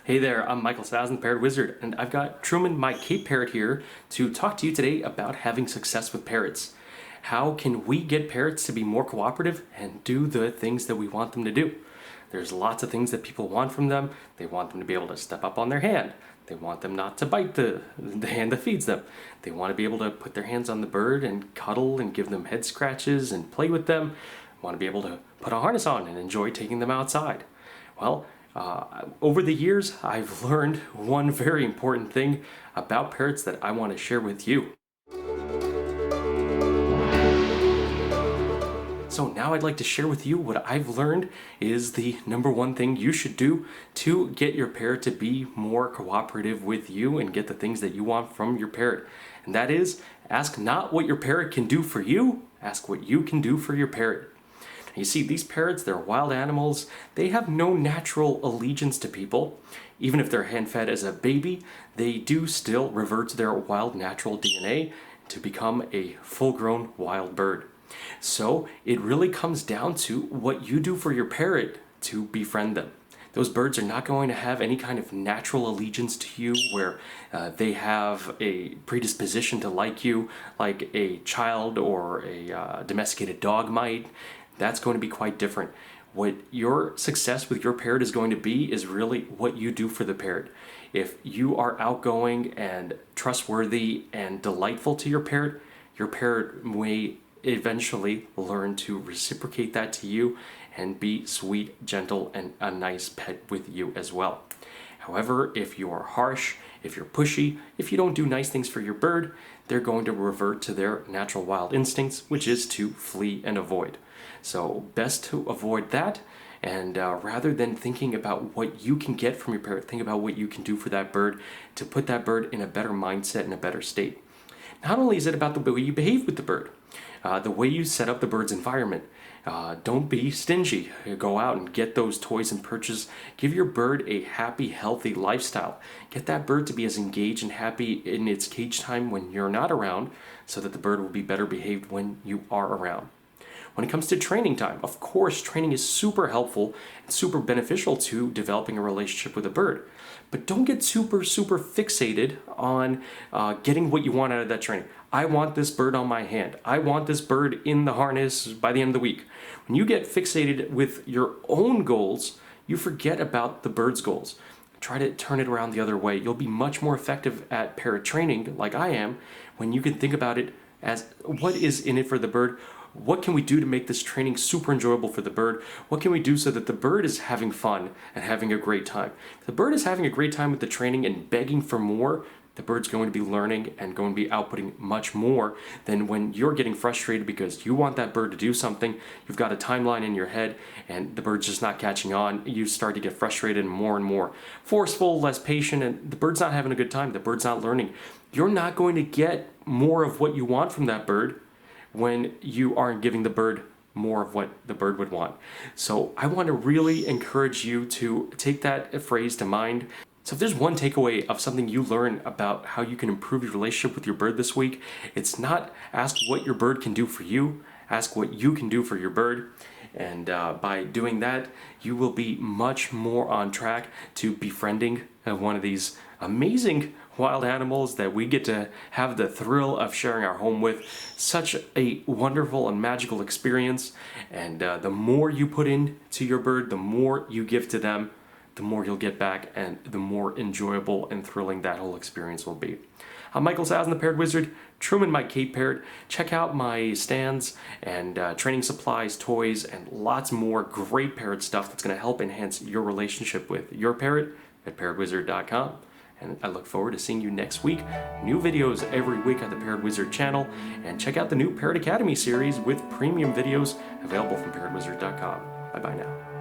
Hey there, I'm Michael Sazin, the Parrot Wizard, and I've got Truman, my Cape Parrot, here to talk to you today about having success with parrots. How can we get parrots to be more cooperative and do the things that we want them to do? There's lots of things that people want from them. They want them to be able to step up on their hand. They want them not to bite the hand that feeds them. They want to be able to put their hands on the bird and cuddle and give them head scratches and play with them. Want to be able to put a harness on and enjoy taking them outside. Well, over the years, I've learned one very important thing about parrots that I want to share with you. So now I'd like to share with you what I've learned is the number one thing you should do to get your parrot to be more cooperative with you and get the things that you want from your parrot. And that is, ask not what your parrot can do for you, ask what you can do for your parrot. You see, these parrots, they're wild animals. They have no natural allegiance to people. Even if they're hand-fed as a baby, they do still revert to their wild natural DNA to become a full-grown wild bird. So it really comes down to what you do for your parrot to befriend them. Those birds are not going to have any kind of natural allegiance to you where they have a predisposition to like you like a child or a domesticated dog might. That's going to be quite different. What your success with your parrot is going to be is really what you do for the parrot. If you are outgoing and trustworthy and delightful to your parrot may eventually learn to reciprocate that to you and be sweet, gentle, and a nice pet with you as well. However, if you are harsh, if you're pushy, if you don't do nice things for your bird, they're going to revert to their natural wild instincts, which is to flee and avoid. So best to avoid that, and rather than thinking about what you can get from your parrot, think about what you can do for that bird to put that bird in a better mindset and a better state. Not only is it about the way you behave with the bird, the way you set up the bird's environment. Don't be stingy. Go out and get those toys and purchase. Give your bird a happy, healthy lifestyle. Get that bird to be as engaged and happy in its cage time when you're not around so that the bird will be better behaved when you are around. When it comes to training time, of course, training is super helpful and super beneficial to developing a relationship with a bird. But don't get super fixated on getting what you want out of that training. I want this bird on my hand. I want this bird in the harness by the end of the week. When you get fixated with your own goals, you forget about the bird's goals. Try to turn it around the other way. You'll be much more effective at parrot training, like I am, when you can think about it as what is in it for the bird. What can we do to make this training super enjoyable for the bird? What can we do so that the bird is having fun and having a great time? If the bird is having a great time with the training and begging for more, the bird's going to be learning and going to be outputting much more than when you're getting frustrated because you want that bird to do something. You've got a timeline in your head and the bird's just not catching on. You start to get frustrated and more forceful, less patient, and the bird's not having a good time. The bird's not learning. You're not going to get more of what you want from that bird when you aren't giving the bird more of what the bird would want. So I want to really encourage you to take that phrase to mind. So if there's one takeaway of something you learn about how you can improve your relationship with your bird this week, it's not ask what your bird can do for you, ask what you can do for your bird. And by doing that, you will be much more on track to befriending one of these amazing wild animals that we get to have the thrill of sharing our home with. Such a wonderful and magical experience. And the more you put into your bird, the more you give to them, the more you'll get back and the more enjoyable and thrilling that whole experience will be. I'm Michael Sazin, the Parrot Wizard, Truman, my Cape Parrot. Check out my stands and training supplies, toys, and lots more great parrot stuff that's going to help enhance your relationship with your parrot at parrotwizard.com. And I look forward to seeing you next week. New videos every week on the Parrot Wizard channel. And check out the new Parrot Academy series with premium videos available from parrotwizard.com. Bye-bye now.